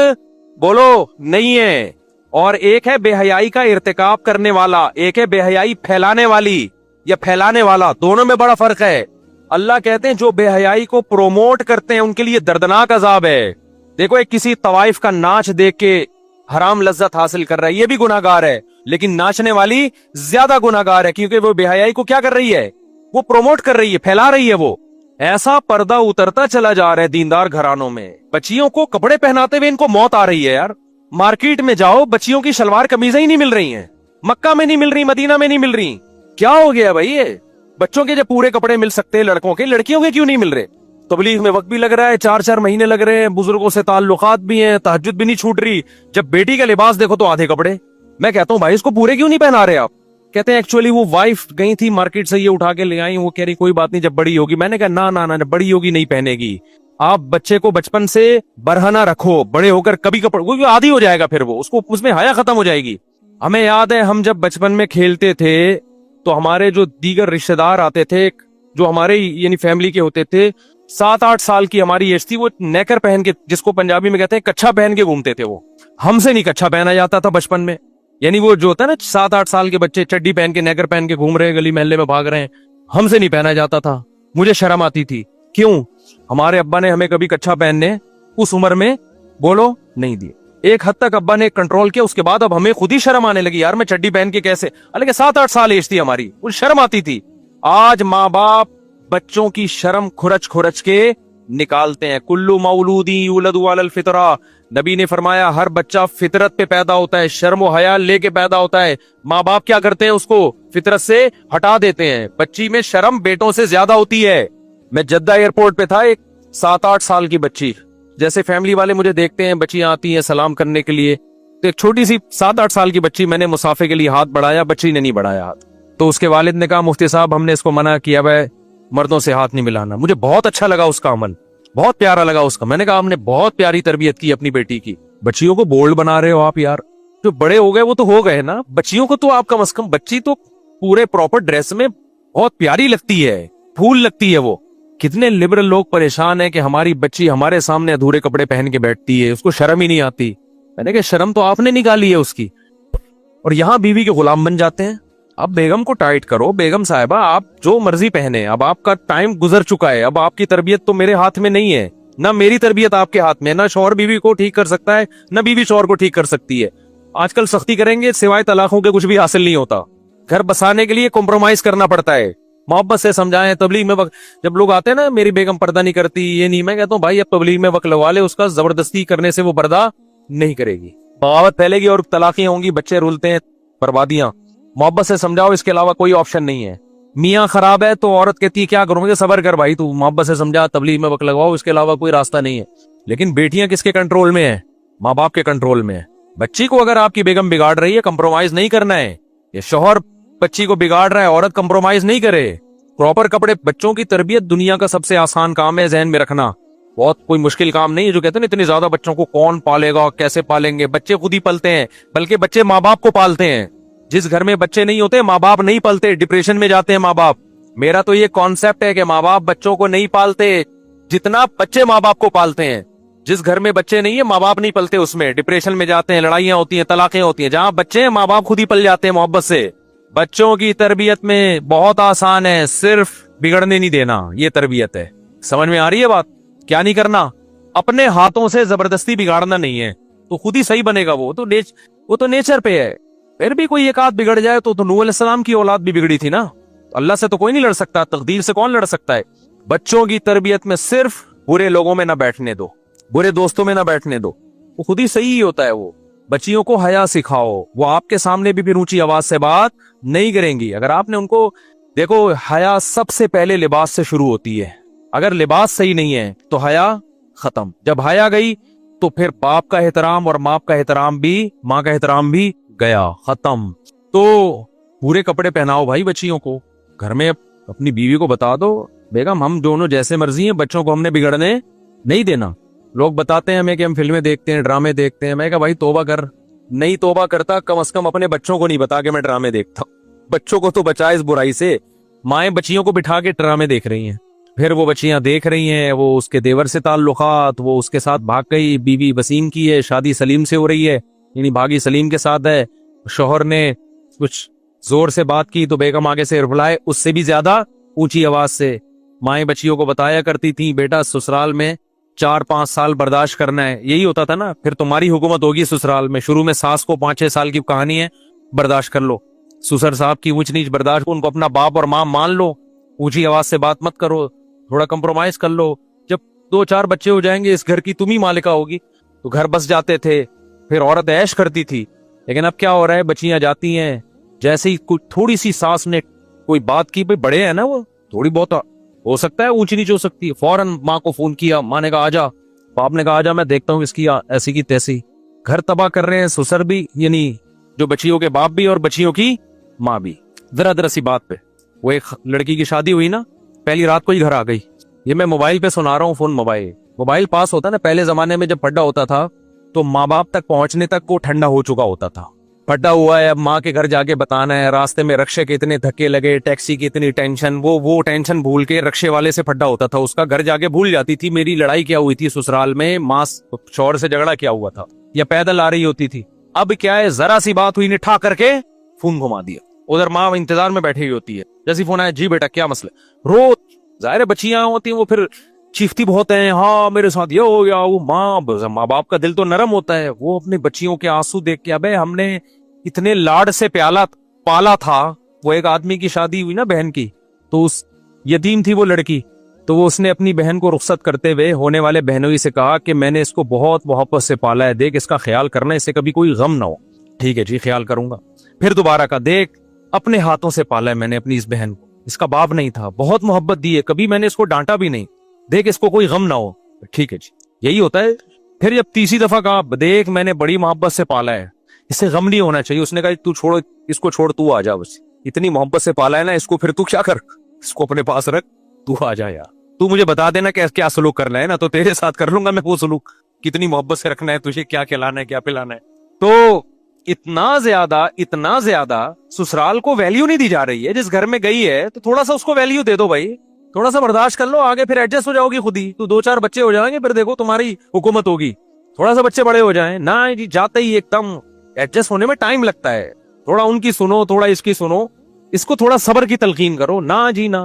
बोलो नहीं है। और एक है बेहयाई का इर्तिकाब करने वाला, एक है बेहयाई फैलाने वाली या फैलाने वाला, दोनों में बड़ा फर्क है। अल्लाह कहते हैं जो बेहयाई को प्रोमोट करते हैं उनके लिए दर्दनाक अजाब है। देखो एक किसी तवाइफ का नाच देख के हराम लज्जत हासिल कर रहा है, ये भी गुनाहगार है, लेकिन नाचने वाली ज्यादा गुनाहगार है, क्योंकि वो बेहयाई को क्या कर रही है? वो प्रोमोट कर रही है, फैला रही है। वो ऐसा पर्दा उतरता चला जा रहा है दीनदार घरानों में। बच्चियों को कपड़े पहनाते हुए इनको मौत आ रही है यार। मार्केट में जाओ, बच्चियों की शलवार कमीजें ही नहीं मिल रही हैं, मक्का में नहीं मिल रही, मदीना में नहीं मिल रही। क्या हो गया भाई? ये बच्चों के जब पूरे कपड़े मिल सकते हैं लड़कों के, लड़कियों के क्यों नहीं मिल रहे? तबलीग में वक्त भी लग रहा है, 4-4 महीने लग रहे हैं, बुजुर्गों से ताल्लुकात भी हैं, तहज्जुद भी नहीं छूट रही। जब बेटी का लिबास देखो तो आधे कपड़े। मैं कहता हूँ भाई इसको पूरे क्यों नहीं पहना रहे आप? कहते हैं एक्चुअली वो वाइफ गई थी मार्केट से, ये उठा के ले आई, वो कह रही कोई बात नहीं जब बड़ी होगी। मैंने कहा ना ना ना, बड़ी होगी नहीं पहनेगी। आप बच्चे को बचपन से बरहना रखो, बड़े होकर कभी कपड़े, वो आदी हो जाएगा, फिर वो उसको उसमें हया खत्म हो जाएगी। हमें याद है हम जब बचपन में खेलते थे तो हमारे जो दीगर रिश्तेदार आते थे, जो हमारे यानी फैमिली के होते थे, 7-8 साल की हमारी एज थी, वो नेकर पहन के, जिसको पंजाबी में कहते हैं कच्छा पहन के घूमते थे। वो हमसे नहीं कच्छा पहना जाता था बचपन में। यानी वो जो होता है ना 7-8 साल के बच्चे चड्डी पहन के नेकर पहन के घूम रहे हैं, गली मोहल्ले में भाग रहे हैं, हमसे नहीं पहना जाता था। मुझे शर्म आती थी। क्यों? हमारे अब्बा ने हमें कभी कच्छा पहनने उस उम्र में बोलो नहीं दिए। एक हद तक अब्बा ने कंट्रोल किया, उसके बाद अब हमें खुद ही शर्म आने लगी यार, मैं चड्डी पहन के कैसे, हालांकि 7-8 साल एज थी हमारी, उस शर्म आती थी। आज माँ बाप बच्चों की शर्म खुरच खुरच के निकालते हैं। कुल्लू मौलूदी यूलदु अलल फितरा, नबी ने फरमाया हर बच्चा फितरत पे पैदा होता है, शर्म व हया लेके पैदा होता है। माँ बाप क्या करते हैं? उसको फितरत से हटा देते हैं। बच्ची में शर्म बेटों से ज्यादा होती है। मैं जद्दा एयरपोर्ट पे था, एक 7-8 साल की बच्ची, जैसे फैमिली वाले मुझे देखते हैं, बच्चियां आती हैं सलाम करने के लिए, तो एक छोटी सी 7-8 साल की बच्ची, मैंने मुसाफे के लिए हाथ बढ़ाया, बच्ची ने नहीं बढ़ाया हाथ। तो उसके वालिद ने कहा मुफ्ती साहब हमने इसको मना किया है मर्दों से हाथ नहीं मिलाना। मुझे बहुत अच्छा लगा उसका अमल, बहुत प्यारा लगा उसका। मैंने कहा हमने बहुत प्यारी तरबियत की अपनी बेटी की। बच्चियों को बोल्ड बना रहे हो आप यार, जो बड़े हो गए वो तो हो गए ना, बच्चियों को तो आप कम से कम, बच्ची तो पूरे प्रॉपर ड्रेस में बहुत प्यारी लगती है, फूल लगती है वो। कितने लिबरल लोग परेशान हैं कि हमारी बच्ची हमारे सामने अधूरे कपड़े पहन के बैठती है, उसको शर्म ही नहीं आती। मैंने कहा शर्म तो आपने निकाली है उसकी, और यहाँ बीवी के गुलाम बन जाते हैं। अब बेगम को टाइट करो, बेगम साहिबा आप जो मर्जी पहने, अब आपका टाइम गुजर चुका है, अब आपकी तरबियत तो मेरे हाथ में नहीं है, ना मेरी तरबियत आपके हाथ में, ना शौहर बीवी को ठीक कर सकता है, ना बीवी शौहर को ठीक कर सकती है। आजकल सख्ती करेंगे सिवाय तलाकों के कुछ भी हासिल नहीं होता। घर बसाने के लिए कॉम्प्रोमाइज करना पड़ता है, मोहब्बत से समझाएं। तबलीग में वक्त जब लोग आते हैं ना, मेरी बेगम पर्दा नहीं करती, ये नहीं, मैं कहता हूँ भाई अब तबलीग में वक्त लगवा ले, उसका जबरदस्ती करने से वो पर्दा नहीं करेगी, बगावत फैलेगी और तलाक़ें होंगी, बच्चे रुलते हैं, बर्बादियां। मोहब्बत से समझाओ, इसके अलावा कोई ऑप्शन नहीं है। मियाँ खराब है तो औरत कहती है क्या करूं, मुझे सबर कर भाई, तू मोहब्बत से समझा, तबलीग में वक्त लगवाओ, इसके अलावा कोई रास्ता नहीं है। लेकिन बेटियां किसके कंट्रोल में है? माँ बाप के कंट्रोल में है। बच्ची को अगर आपकी बेगम बिगाड़ रही है, कंप्रोमाइज नहीं करना है। ये शौहर बच्ची को बिगाड़ रहा है, औरत कंप्रोमाइज नहीं करे। प्रॉपर कपड़े, बच्चों की तरबियत दुनिया का सबसे आसान काम है, ज़हन में रखना, बहुत कोई मुश्किल काम नहीं है। जो कहते हैं इतने ज्यादा बच्चों को कौन पालेगा, कैसे पालेंगे, बच्चे खुद ही पलते हैं, बल्कि बच्चे माँ बाप को पालते हैं। जिस घर में बच्चे नहीं होते माँ बाप नहीं पलते, डिप्रेशन में जाते हैं माँ बाप। मेरा तो ये कॉन्सेप्ट है कि माँ बाप बच्चों को नहीं पालते जितना बच्चे माँ बाप को पालते हैं। जिस घर में बच्चे नहीं है माँ बाप नहीं पलते, उसमें डिप्रेशन में जाते हैं, लड़ाइयां होती हैं, तलाकें होती हैं। जहां बच्चे हैं माँ बाप खुद ही पल जाते हैं मोहब्बत से। बच्चों की तरबियत में बहुत आसान है, सिर्फ बिगड़ने नहीं देना, ये तरबियत है। समझ में आ रही है बात? क्या नहीं करना, अपने हाथों से जबरदस्ती बिगाड़ना नहीं है, तो खुद ही सही बनेगा। वो तो नेचर पे है। फिर भी कोई एक आध बिगड़ जाए तो नूह अलैहिस्सलाम की औलाद भी बिगड़ी थी ना। अल्लाह से तो कोई नहीं लड़ सकता, तकदीर से कौन लड़ सकता है। बच्चों की तरबियत में सिर्फ बुरे लोगों में ना बैठने दो, बुरे दोस्तों में ना बैठने दो, वो खुद ही सही होता है। वो बच्चियों को हया सिखाओ, वो आपके सामने भी फिर ऊंची आवाज से बात नहीं करेंगी। अगर आपने उनको, देखो हया सबसे पहले लिबास से शुरू होती है। अगर लिबास सही नहीं है तो हया खत्म। जब हया गई तो फिर बाप का एहतराम और माँ का एहतराम भी, माँ का एहतराम भी गया, खत्म। तो पूरे कपड़े पहनाओ भाई बच्चियों को। घर में अपनी बीवी को बता दो, बेगम हम दोनों जैसे मर्जी हैं, बच्चों को हमने बिगड़ने नहीं देना। लोग बताते हैं हमें कि हम फिल्में देखते हैं, ड्रामे देखते हैं। मैं कहा भाई तौबा कर, नहीं तौबा करता कम से कम अपने बच्चों को नहीं बता के मैं ड्रामे देखता हूँ। बच्चों को तो बचा इस बुराई से। माएं बच्चियों को बिठा के ड्रामे देख रही हैं, फिर वो बच्चियां देख रही हैं, वो उसके देवर से ताल्लुकात, वो उसके साथ भाग गई। बीवी वसीम की है, शादी सलीम से हो रही है, यानी भागी सलीम के साथ है। शोहर ने कुछ जोर से बात की तो बेगम आगे से रिप्लाई उससे भी ज्यादा ऊंची आवाज से। माएं बच्चियों को बताया करती थी, बेटा ससुराल में 4-5 साल बर्दाश्त करना है, यही होता था ना। फिर तुम्हारी हुकूमत होगी ससुराल में। शुरू में सास को 5-6 साल की कहानी है, बर्दाश्त कर लो। ससुर साहब की ऊंच नीच बर्दाश्त, उनको अपना बाप और माँ मान लो, ऊंची आवाज से बात मत करो, थोड़ा कंप्रोमाइज कर लो। जब 2-4 बच्चे हो जाएंगे, इस घर की तुम ही मालिका होगी, तो घर बस जाते थे। फिर औरत ऐश करती थी। लेकिन अब क्या हो रहा है, बच्चियां जाती हैं, जैसे ही कुछ थोड़ी सी सास ने कोई बात की, भाई बड़े हैं ना वो, थोड़ी बहुत हो सकता है ऊंची नीच हो सकती है, फौरन माँ को फोन किया, माँ ने कहा आजा, बाप ने कहा आजा, मैं देखता हूँ इसकी ऐसी की तैसी। घर तबाह कर रहे हैं ससुर भी, यानी जो बच्चियों के बाप भी और बच्चियों की माँ भी। जरा सी बात पे वो एक लड़की की शादी हुई ना, पहली रात को ही घर आ गई। ये मैं मोबाइल पे सुना रहा हूँ, फोन मोबाइल पास होता ना पहले जमाने में, जब पड्डा होता था तो माँ बाप तक पहुंचने तक वो ठंडा हो चुका होता था। पड्डा हुआ है, अब माँ के घर जाके बताना है, रास्ते में रक्शे के इतने धक्के लगे, टैक्सी की इतनी टेंशन, वो टेंशन भूल के रक्शे वाले से फड्डा होता था, उसका घर जाके भूल जाती थी मेरी लड़ाई क्या हुई थी ससुराल में, माँ शौहर से झगड़ा क्या हुआ था, या पैदल आ रही होती थी। अब क्या है, जरा सी बात हुई, ने ठा करके फोन घुमा दिया। उधर माँ इंतजार में बैठी हुई होती है, जैसी फोन आया, जी बेटा क्या मसला, रोज जाहिर बच्चियां होती हैं, वो फिर चीखती बहुत है, हाँ मेरे साथ ये हो गया, वो माँ बाप का दिल तो नरम होता है। वो अपने बच्चियों के आंसू देख के, अबे हमने इतने लाड से पाला था। वो एक आदमी की शादी हुई ना बहन की, तो उस यतीम थी वो लड़की, तो वो उसने अपनी बहन को रुखसत करते हुए होने वाले बहनोई से कहा कि मैंने इसको बहुत मोहब्बत से पाला है, देख इसका ख्याल करना, इससे कभी कोई गम ना हो। ठीक है जी, ख्याल करूंगा। फिर दोबारा का, देख अपने हाथों से पाला है मैंने अपनी इस बहन को, इसका बाप नहीं था, बहुत मोहब्बत दी है, कभी मैंने इसको डांटा भी नहीं, देख इसको कोई गम ना हो। ठीक है जी, यही होता है। फिर जब तीसरी दफा कहा, देख मैंने बड़ी मोहब्बत से पाला है, इससे गम नहीं होना चाहिए। उसने कहा तू छोड़ इसको, छोड़ तू आ जा, बस इतनी मोहब्बत से पाला है ना इसको, फिर तू क्या कर, इसको अपने पास रख, तू आ जा यार, तू मुझे बता देना क्या सलूक करना है ना, तो तेरे साथ कर लूंगा मैं वो सलूक, कितनी मोहब्बत से रखना है तुझे, क्या खिलाना है क्या पिलाना है। तो इतना ज्यादा ससुराल को वैल्यू नहीं दी जा रही है। जिस घर में गई है तो थोड़ा सा उसको वैल्यू दे दो भाई, थोड़ा सा बर्दाश्त कर लो, आगे फिर एडजस्ट हो जाओगी खुद ही। तो 2-4 बच्चे हो जाएंगे, फिर देखो तुम्हारी हुकूमत होगी। थोड़ा सा बच्चे बड़े हो जाएं ना जी, जाते ही एकदम एडजस्ट होने में टाइम लगता है। थोड़ा उनकी सुनो, थोड़ा इसकी सुनो, इसको थोड़ा सब्र की तलकीन करो ना जी ना।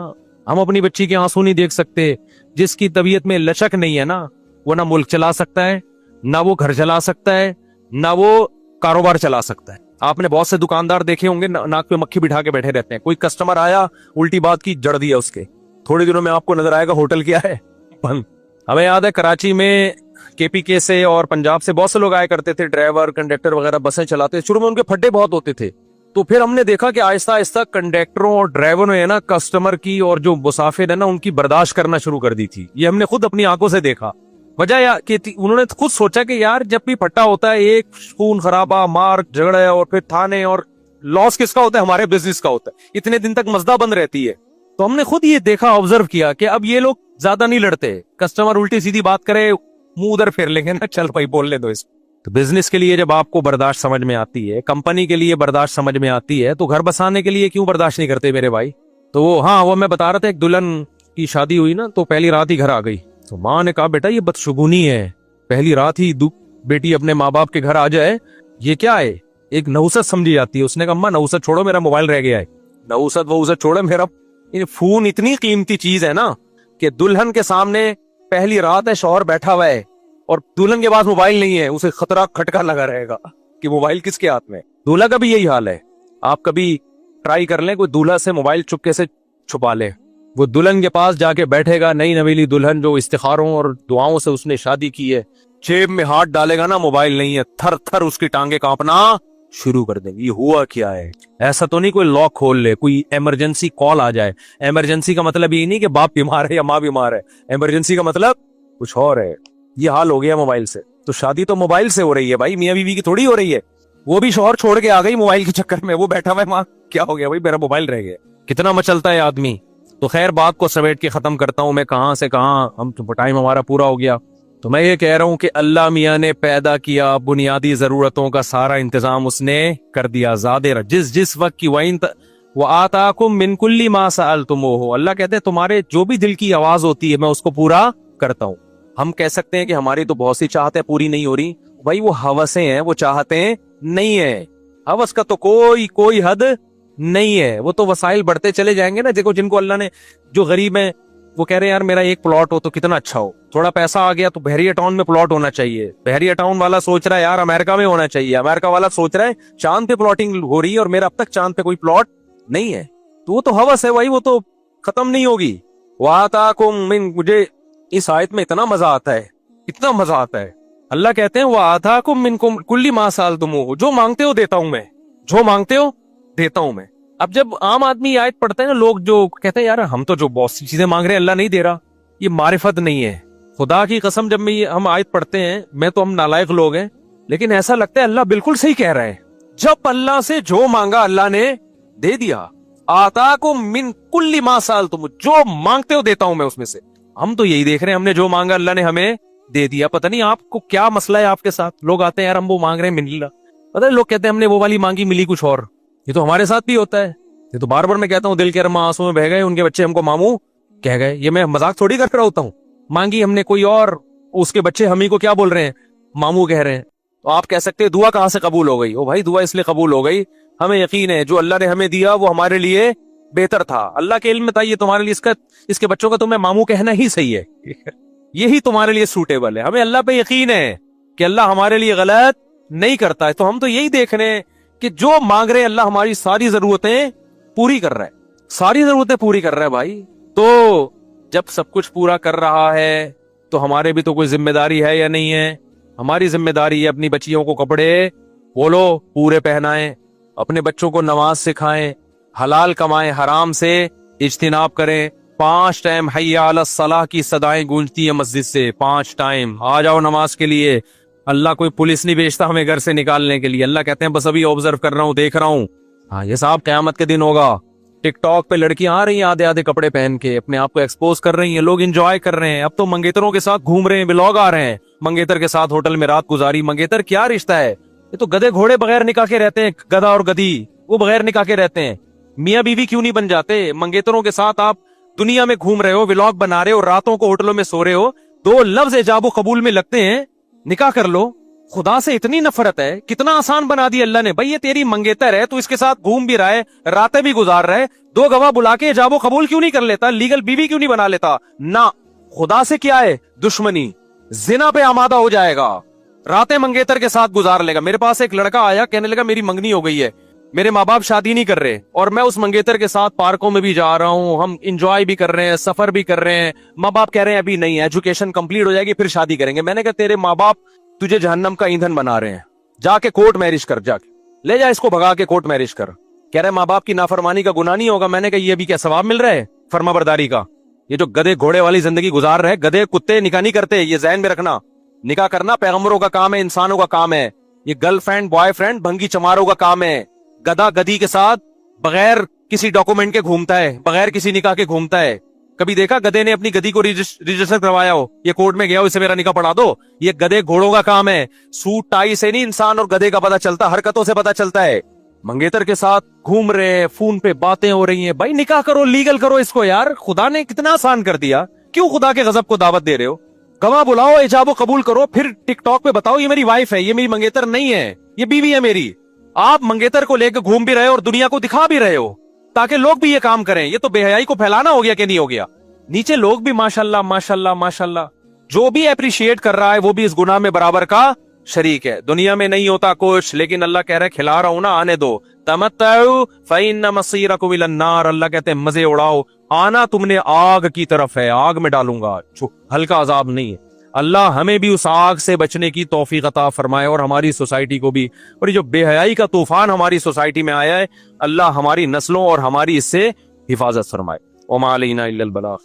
हम अपनी बच्ची के आंसू नहीं देख सकते। जिसकी तबीयत में लचक नहीं है ना, वो ना मुल्क चला सकता है, ना वो घर चला सकता है, ना वो कारोबार चला सकता है। आपने बहुत से दुकानदार देखे होंगे, नाक पे मक्खी बिठा के बैठे रहते हैं। कोई कस्टमर आया, उल्टी बात की, जड़ दिया उसके, थोड़े दिनों में आपको नजर आएगा होटल क्या है, बंद। हमें याद है कराची में केपीके से और पंजाब से बहुत से लोग आया करते थे, ड्राइवर कंडक्टर वगैरह, बसें चलाते। शुरू में उनके फड्डे बहुत होते थे, तो फिर हमने देखा कि आहिस्ता आहिस्ता कंडक्टरों और ड्राइवरों ने ना कस्टमर की और जो मुसाफिर है ना उनकी बर्दाश्त करना शुरू कर दी थी। ये हमने खुद अपनी आंखों से देखा। वजह कि उन्होंने खुद सोचा कि यार जब भी फट्टा होता है, एक खून खराबा, मार झगड़ा और फिर थाने, और लॉस किसका होता है, हमारे बिजनेस का होता है। इतने दिन तक मजदा बंद रहती है। तो हमने खुद ये देखा, ऑब्जर्व किया कि अब ये लोग ज्यादा नहीं लड़ते। कस्टमर उल्टी सीधी बात करे, मुंह उधर फेर लेंगे ना, चल भाई बोल ले दो इसको। तो बिजनेस के लिए जब आपको बर्दाश्त समझ में आती है, कंपनी के लिए बर्दाश्त समझ में आती है, तो घर बसाने के लिए क्यों बर्दाश्त नहीं करते मेरे भाई। तो वो मैं बता रहा था, एक दुल्हन की शादी हुई ना, तो पहली रात ही घर आ गई। तो माँ ने कहा बेटा ये बदशगुनी है, पहली रात ही बेटी अपने माँ बाप के घर आ जाए, ये क्या है, एक नहुसत समझी जाती है। उसने कहा अम्मा नहुसत छोड़ो, मेरा मोबाइल रह गया है। नहुसत छोड़ो, मेरा फोन इतनी कीमती चीज है ना कि दुल्हन के सामने पहली रात है, शौहर बैठा हुआ है और दुल्हन के पास मोबाइल नहीं है, उसे खतरा खटका लगा रहेगा कि मोबाइल किसके हाथ में। दूल्हा का भी यही हाल है। आप कभी ट्राई कर लें, कोई दूल्हा से मोबाइल चुपके से छुपा ले, वो दुल्हन के पास जाके बैठेगा, नई नवेली दुल्हन जो इस्तिखारों और दुआओं से उसने शादी की है, जेब में हाथ डालेगा ना, मोबाइल नहीं है, थर थर उसकी टांगे कांपना शुरू कर देंगी। ये हुआ क्या है? ऐसा तो नहीं कोई लॉक खोल ले, कोई इमरजेंसी कॉल आ जाए। इमरजेंसी का मतलब ये नहीं कि बाप बीमार है या माँ बीमार है, इमरजेंसी का मतलब कुछ और है। ये हाल हो गया मोबाइल से। तो शादी तो मोबाइल से हो रही है भाई, मियाँ बीवी की थोड़ी हो रही है। वो भी शौहर छोड़ के आ गई मोबाइल के चक्कर में, वो बैठा हुआ है, माँ क्या हो गया भाई, मेरा मोबाइल रह गया। कितना मचलता है आदमी। तो खैर, बात को समेट के खत्म करता हूं मैं, कहां से कहां, हम तो टाइम हमारा पूरा हो गया। तो मैं ये कह रहा हूं कि अल्लाह मियाँ ने पैदा किया, बुनियादी जरूरतों का सारा इंतजाम उसने कर दिया। ज़ादे जिस वक्त की वो आताकुम मिन कुल्ली मा सअलतुमूहु, अल्लाह कहते हैं तुम्हारे जो भी दिल की आवाज होती है मैं उसको पूरा करता हूं। हम कह सकते हैं कि हमारी तो बहुत सी चाहतें पूरी नहीं हो रही, भाई वो हवसें हैं, वो चाहतें नहीं है। हवस का तो कोई हद नहीं है, वो तो वसाइल बढ़ते चले जाएंगे ना। देखो जिनको अल्लाह ने, जो गरीब हैं वो कह रहे हैं यार मेरा एक प्लॉट हो तो कितना अच्छा हो, थोड़ा पैसा आ गया तो बहरिया टाउन में प्लॉट होना चाहिए। बहरिया टाउन वाला सोच रहा है यार अमेरिका में होना चाहिए, अमेरिका वाला सोच रहा है चांद पे प्लॉटिंग हो रही है और मेरा अब तक चांद पे कोई प्लॉट नहीं है। तो वो तो हवस है भाई, वो तो खत्म नहीं होगी। वाताकुम मिन, मुझे इस आयत में इतना मजा आता है, इतना मजा आता है। अल्लाह कहते हैं वाताकुम मिन कुल्ली मा सअलतुमूहु, जो मांगते हो देता हूं मैं, जो मांगते हो देता हूं मैं। अब जब आम आदमी आयत पढ़ते हैं ना, लोग जो कहते हैं यार हम तो जो बहुत सी चीजें मांग रहे हैं अल्लाह नहीं दे रहा, ये मारिफत नहीं है। खुदा की कसम, जब हम आयत पढ़ते हैं, मैं तो हम नालायक लोग हैं, लेकिन ऐसा लगता है अल्लाह बिल्कुल सही कह रहा है। जब अल्लाह से जो मांगा अल्लाह ने दे दिया। आताकुम मिन कुल्ली मा सअलतुम, जो मांगते हो देता हूं मैं उसमें से। हम तो यही देख रहे हैं, हमने जो मांगा अल्लाह ने हमें दे दिया। पता नहीं आपको क्या मसला है आपके साथ। लोग आते हैं यार हम वो मांग रहे हैं मिल रहा, पता है लोग कहते हैं हमने वो वाली मांगी मिली कुछ और। ये तो हमारे साथ भी होता है। ये तो बार बार मैं कहता हूँ दिल के अरमां आंसू में बह गए, उनके बच्चे हमको मामू कह गए। ये मैं मजाक थोड़ी कर रहा होता हूँ। मांगी हमने कोई और, उसके बच्चे हम ही को क्या बोल रहे हैं, मामू कह रहे हैं। तो आप कह सकते हैं दुआ कहां से कबूल हो गई। ओ भाई दुआ इसलिए कबूल हो गई, हमें यकीन है जो अल्लाह ने हमें दिया वो हमारे लिए बेहतर था। अल्लाह के इल्म में था ये तुम्हारे लिए, इसके बच्चों का तुम्हें मामू कहना ही सही है यही तुम्हारे लिए सूटेबल है। हमें अल्लाह पे यकीन है कि अल्लाह हमारे लिए गलत नहीं करता है। तो हम तो यही देख रहे हैं कि जो मांग रहे हैं अल्लाह हमारी सारी जरूरतें पूरी कर रहा है, सारी जरूरतें पूरी कर रहा है भाई। तो जब सब कुछ पूरा कर रहा है तो हमारे भी तो कोई जिम्मेदारी है या नहीं है। हमारी जिम्मेदारी है अपनी बच्चियों को कपड़े बोलो पूरे पहनाएं, अपने बच्चों को नमाज सिखाएं, हलाल कमाएं, हराम से इज्तिनाब करें। 5 टाइम हय्या अला सलाह की सदाएं गूंजती है मस्जिद से, 5 टाइम आ जाओ नमाज के लिए। अल्लाह कोई पुलिस नहीं भेजता हमें घर से निकालने के लिए। अल्लाह कहते हैं बस अभी ऑब्जर्व कर रहा हूं, देख रहा हूं। हाँ ये साहब कयामत के दिन होगा। टिकटॉक पे लड़कियां आ रही हैं आधे आधे कपड़े पहन के, अपने आप को एक्सपोज कर रही हैं, लोग एंजॉय कर रहे हैं। अब तो मंगेतरों के साथ घूम रहे हैं, व्लॉग आ रहे हैं, मंगेतर के साथ होटल में रात गुजारी। मंगेतर क्या रिश्ता है, ये तो गधे घोड़े बगैर निकाह के रहते हैं, गधा और गधी वो बगैर निकाह के रहते हैं। मियाँ बीवी क्यों नहीं बन जाते। मंगेतरों के साथ आप दुनिया में घूम रहे हो, व्लॉग बना रहे हो, रातों को होटलों में सो रहे हो, 2 लफ्ज इजाबो कबूल में लगते हैं, निकाह कर लो। खुदा से इतनी नफरत है, कितना आसान बना दिया अल्लाह ने। भाई ये तेरी मंगेतर है, तू इसके साथ घूम भी रहा है, रातें भी गुजार रहा है, 2 गवाह बुला के इजाबो कबूल क्यों नहीं कर लेता, लीगल बीवी क्यों नहीं बना लेता ना। खुदा से क्या है दुश्मनी, जिना पे आमादा हो जाएगा, रातें मंगेतर के साथ गुजार लेगा। मेरे पास एक लड़का आया, कहने लगा मेरी मंगनी हो गई है, मेरे माँ बाप शादी नहीं कर रहे और मैं उस मंगेतर के साथ पार्कों में भी जा रहा हूँ, हम इंजॉय भी कर रहे हैं, सफर भी कर रहे हैं। माँ बाप कह रहे हैं अभी नहीं, एजुकेशन कंप्लीट हो जाएगी फिर शादी करेंगे। मैंने कहा तेरे माँ बाप तुझे जहन्नम का ईंधन बना रहे हैं, जाके कोर्ट मैरिज कर, जाके ले जा इसको भगा के कोर्ट मैरिज कर। कह रहे माँ बाप की नाफरमानी का गुनाह नहीं होगा। मैंने कहा ये भी क्या सवाब मिल रहा है फर्मा बरदारी का। ये जो गधे घोड़े वाली जिंदगी गुजार रहे, गधे कुत्ते निकाह नहीं करते, ये ज़हन में रखना। निकाह करना पैगंबरों का काम है, इंसानों का काम है। ये गर्लफ्रेंड बॉयफ्रेंड भंगी चमारों का काम है। गधा गधी के साथ बगैर किसी डॉक्यूमेंट के घूमता है, बगैर किसी निकाह के घूमता है। कभी देखा गधे ने अपनी गधी को रजिस्टर करवाया हो, ये कोर्ट में गया हो इसे मेरा निकाह पढ़ा दो। ये गधे घोड़ों का काम है। सूट टाई से नहीं इंसान और गधे का पता चलता, हरकतों से पता चलता है। मंगेतर के साथ घूम रहे हैं, फोन पे बातें हो रही हैं। भाई निकाह करो, लीगल करो इसको यार। खुदा ने कितना आसान कर दिया, क्यों खुदा के गजब को दावत दे रहे हो। गवाह बुलाओ, इजाबो कबूल करो, फिर टिकटॉक पे बताओ ये मेरी वाइफ है, ये मेरी मंगेतर नहीं है, ये बीवी है मेरी। आप मंगेतर को लेकर घूम भी रहे हो और दुनिया को दिखा भी रहे हो ताकि लोग भी ये काम करें। ये तो बेहयाई को फैलाना हो गया कि नहीं हो गया। नीचे लोग भी माशाल्लाह माशाल्लाह माशाल्लाह, जो भी अप्रिशिएट कर रहा है वो भी इस गुनाह में बराबर का शरीक है। दुनिया में नहीं होता कुछ, लेकिन अल्लाह कह रहा है खिला रहा हूं ना, आने दो। तमत्तउ फइन्न मसीरकुम इलन नार, अल्लाह कहते हैं मजे उड़ाओ, आना तुमने आग की तरफ है, आग में डालूंगा, हल्का अजाब नहीं है। अल्लाह हमें भी उस आग से बचने की तौफीक अता फरमाए और हमारी सोसाइटी को भी। और ये जो बेहयाई का तूफान हमारी सोसाइटी में आया है, अल्लाह हमारी नस्लों और हमारी इससे हिफाजत फरमाए। वमा अलैना इल्लल बलाग।